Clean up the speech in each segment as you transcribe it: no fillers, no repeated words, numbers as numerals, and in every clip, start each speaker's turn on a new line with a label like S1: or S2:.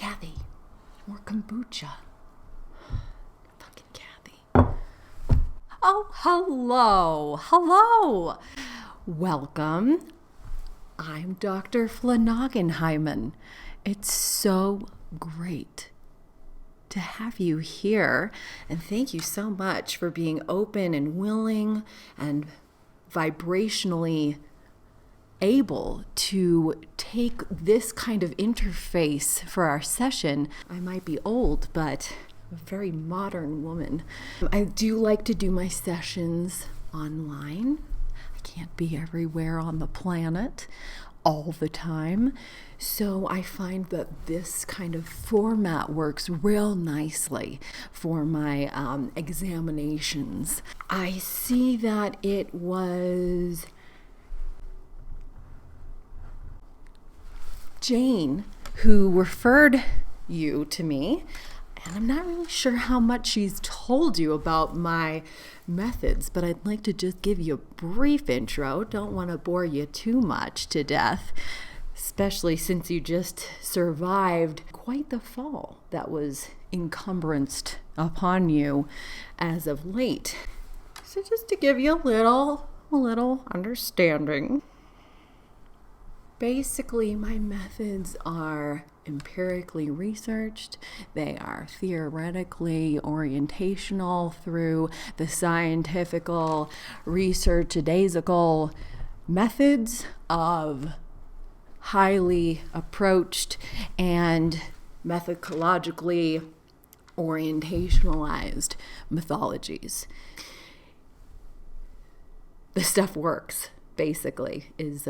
S1: Kathy, more kombucha. Fucking Kathy. Oh, hello. Welcome. I'm Dr. Flonogenhymen. It's so great to have you here, and thank you so much for being open and willing and vibrationally able to take this kind of interface for our session. I might be old, but I'm a very modern woman. I do like to do my sessions online. I can't be everywhere on the planet all the time. So I find that this kind of format works real nicely for my examinations. I see that it was Jane who referred you to me, and I'm not really sure how much she's told you about my methods, but I'd like to just give you a brief intro. Don't want to bore you too much to death, especially since you just survived quite the fall that was encumbranceed upon you as of late. So just to give you a little understanding. Basically, my methods are empirically researched. They are theoretically orientational through the scientifical, research-daisical methods of highly approached and methodologically orientationalized mythologies. The stuff works, basically, is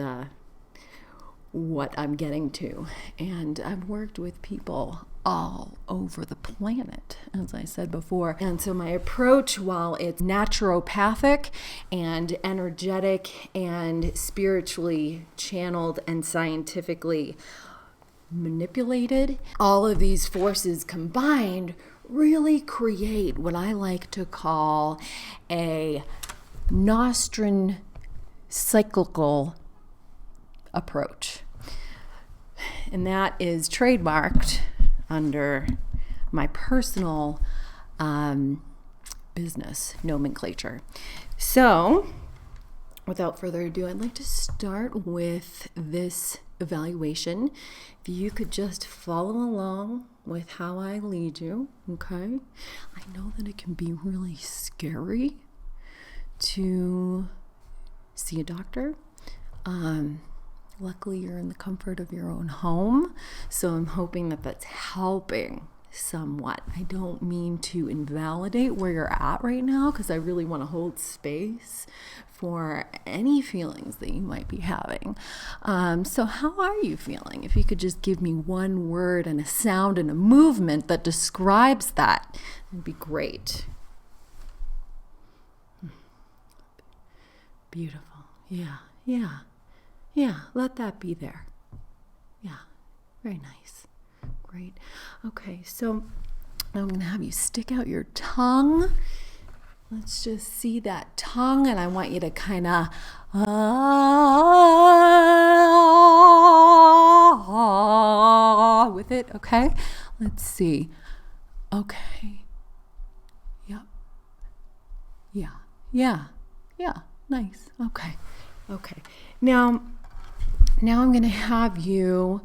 S1: what I'm getting to. And I've worked with people all over the planet, as I said before. And so my approach, while it's naturopathic and energetic and spiritually channeled and scientifically manipulated, all of these forces combined really create what I like to call a Nostrian cyclical approach. And that is trademarked under my personal business nomenclature. So, without further ado, I'd like to start with this evaluation. If you could just follow along with how I lead you, okay? I know that it can be really scary to see a doctor. Luckily, you're in the comfort of your own home, so I'm hoping that that's helping somewhat. I don't mean to invalidate where you're at right now, because I really want to hold space for any feelings that you might be having. So how are you feeling? If you could just give me one word and a sound and a movement that describes that, it'd be great. Beautiful. Yeah, let that be there. Yeah, very nice. Great. Okay, so I'm going to have you stick out your tongue. Let's just see that tongue, and I want you to kind of with it, okay? Let's see. Okay. Yep. Yeah. Nice. Okay. Now I'm going to have you,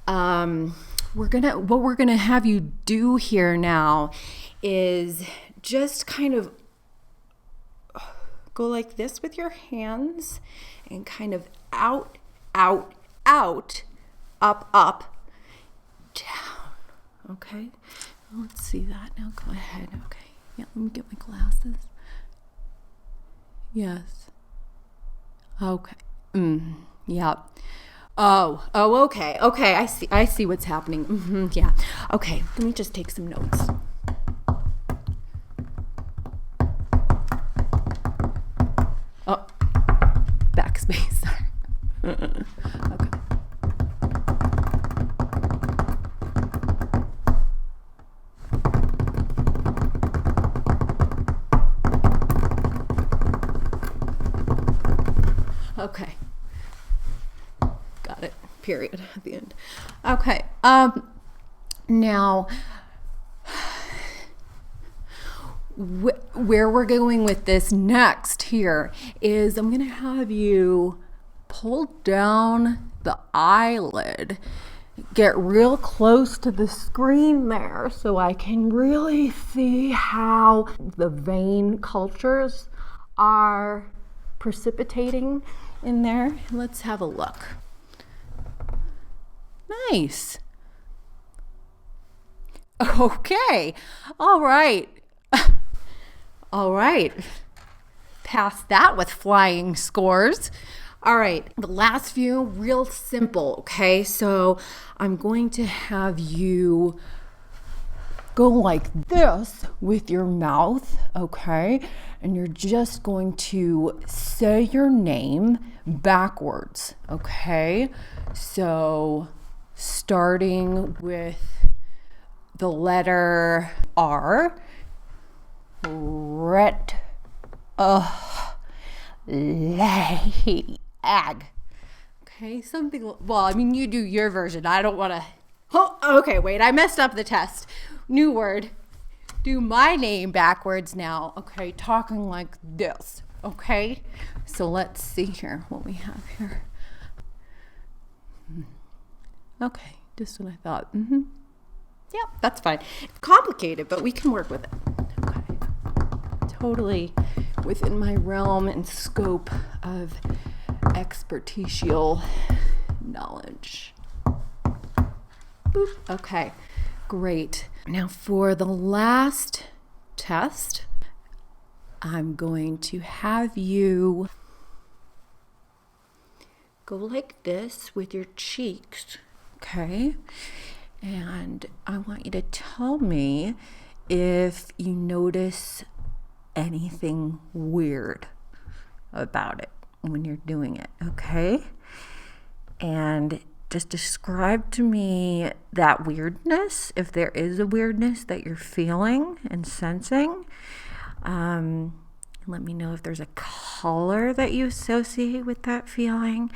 S1: what we're going to have you do here now is just kind of go like this with your hands and kind of out, up, down. Okay? Let's see that. Now go ahead. Okay. Yeah, let me get my glasses. Yes. Okay. Yeah. Oh, okay. I see what's happening. Yeah. Okay. Let me just take some notes. Oh, backspace. Okay. Okay. Got it. Period at the end. Okay. Now, where we're going with this next here is I'm going to have you pull down the eyelid, get real close to the screen there so I can really see how the vein cultures are precipitating in there. Let's have a look. Nice. Okay. All right. All right. Passed that with flying scores. All right. The last few, real simple. Okay. So I'm going to have you go like this with your mouth. Okay. And you're just going to say your name backwards. Okay. So starting with the letter R. Ag. Okay, something. Well, I mean, you do your version. I don't want to. Oh, okay, wait. I messed up the test. New word. Do my name backwards now. Okay, talking like this. Okay, so let's see here what we have here. Okay, just what I thought. Yeah, that's fine. It's complicated, but we can work with it. Okay. Totally within my realm and scope of expertisial knowledge. Boop. Okay, great. Now for the last test, I'm going to have you go like this with your cheeks, okay? And I want you to tell me if you notice anything weird about it when you're doing it, okay? And just describe to me that weirdness, if there is a weirdness that you're feeling and sensing. Let me know if there's a color that you associate with that feeling,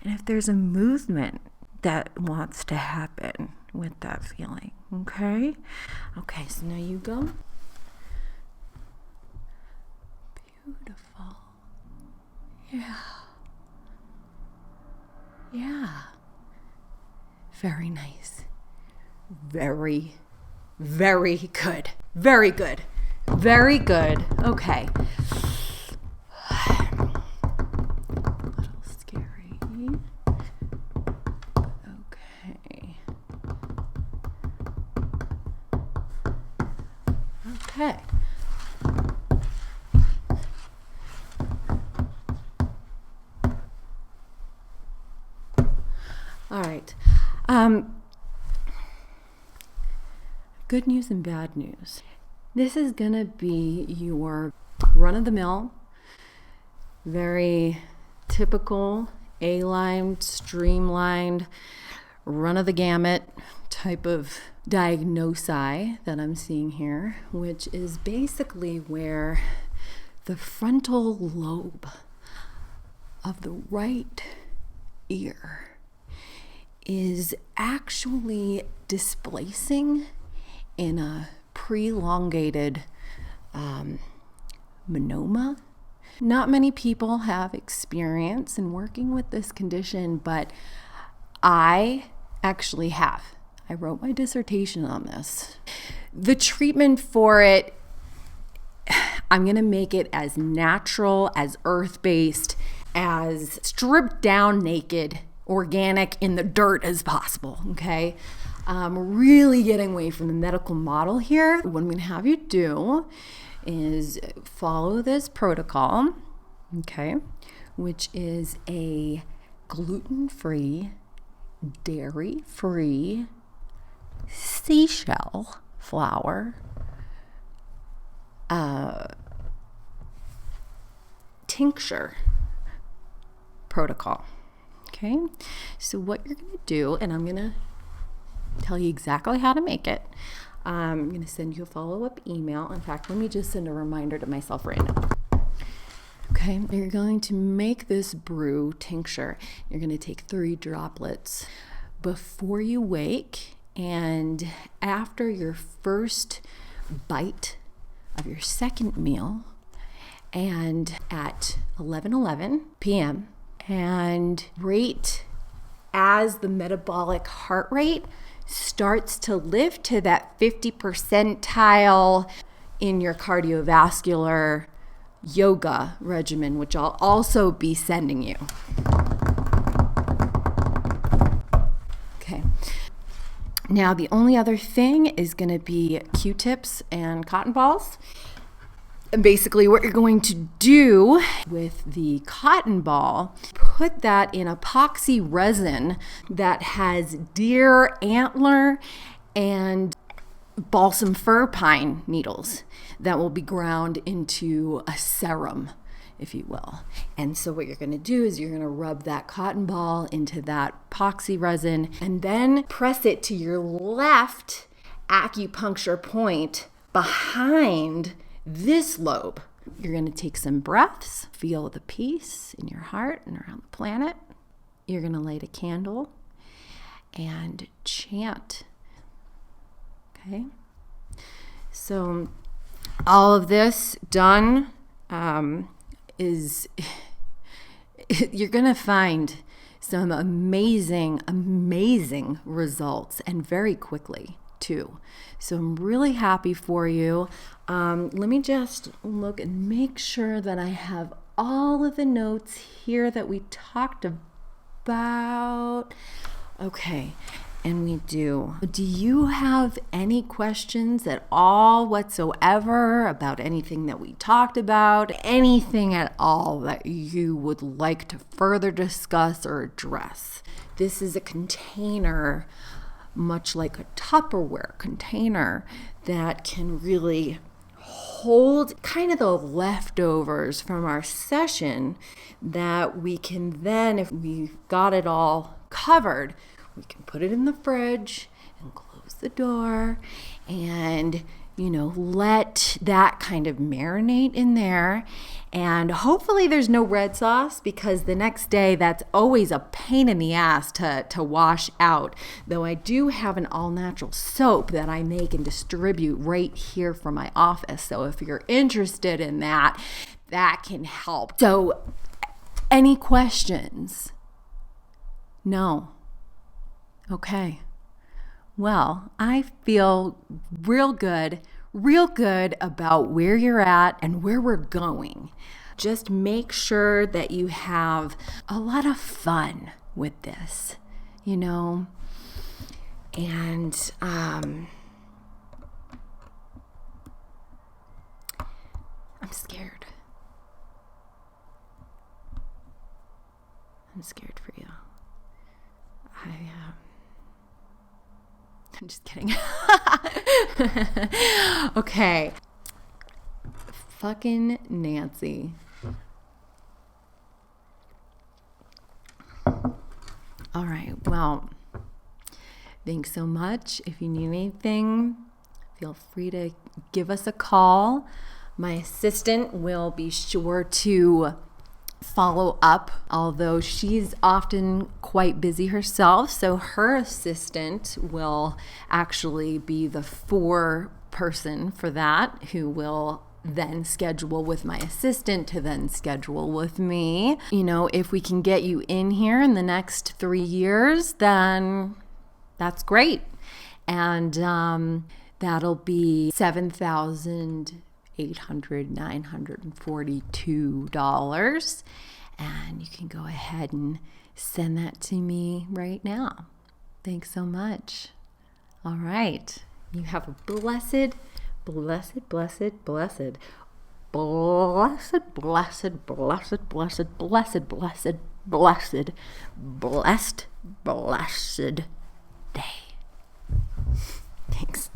S1: and if there's a movement that wants to happen with that feeling. Okay? Okay, so now you go. Beautiful. Yeah. Yeah. Very nice. Very, very good. Very good. Very good. Okay. A little scary. Okay. Okay. All right. Good news and bad news. This is going to be your run-of-the-mill, very typical, A-lined, streamlined, run-of-the-gamut type of diagnosis that I'm seeing here, which is basically where the frontal lobe of the right ear is actually displacing in a prolongated meninoma. Not many people have experience in working with this condition, but I actually have. I wrote my dissertation on this. The treatment for it, I'm going to make it as natural, as earth-based, as stripped down naked, organic in the dirt as possible, okay? Really getting away from the medical model here. What I'm going to have you do is follow this protocol, okay, which is a gluten-free, dairy-free seashell flour tincture protocol. Okay, so what you're going to do, and I'm going to tell you exactly how to make it. I'm going to send you a follow-up email. In fact, let me just send a reminder to myself right now. Okay, you're going to make this brew tincture. You're going to take 3 droplets before you wake And after your first bite of your second meal, and at 11:11 p.m., and right as the metabolic heart rate starts to lift to that 50 percentile in your cardiovascular yoga regimen, which I'll also be sending you. Okay. Now, the only other thing is going to be Q-tips and cotton balls. And basically what you're going to do with the cotton ball, put that in epoxy resin that has deer antler and balsam fir pine needles that will be ground into a serum, if you will. And so what you're going to do is you're going to rub that cotton ball into that epoxy resin and then press it to your left acupuncture point behind this lobe. You're going to take some breaths, feel the peace in your heart and around the planet. You're going to light a candle and chant. Okay? So all of this done is you're going to find some amazing results, and very quickly too. So I'm really happy for you. Let me just look and make sure that I have all of the notes here that we talked about. Okay, and we do. Do you have any questions at all whatsoever about anything that we talked about? Anything at all that you would like to further discuss or address? This is a container, much like a Tupperware container, that can really hold kind of the leftovers from our session that we can then, if we've got it all covered, we can put it in the fridge and close the door and, let that kind of marinate in there. And hopefully there's no red sauce, because the next day that's always a pain in the ass to wash out. Though I do have an all-natural soap that I make and distribute right here from my office. So if you're interested in that, that can help. So any questions? No. Okay. Well, I feel real good about where you're at and where we're going. Just make sure that you have a lot of fun with this, and I'm scared. I'm scared for you. I'm just kidding. Okay. Fucking Nancy. All right. Well, thanks so much. If you need anything, feel free to give us a call. My assistant will be sure to follow up, although she's often quite busy herself. So her assistant will actually be the foreperson for that, who will then schedule with my assistant to then schedule with me. If we can get you in here in the next 3 years, then that's great. And that'll be $7,942, and you can go ahead and send that to me right now. Thanks so much. All right. You have a blessed, blessed, blessed, blessed, blessed, blessed, blessed, blessed, blessed, blessed, blessed, blessed, blessed day. Thanks.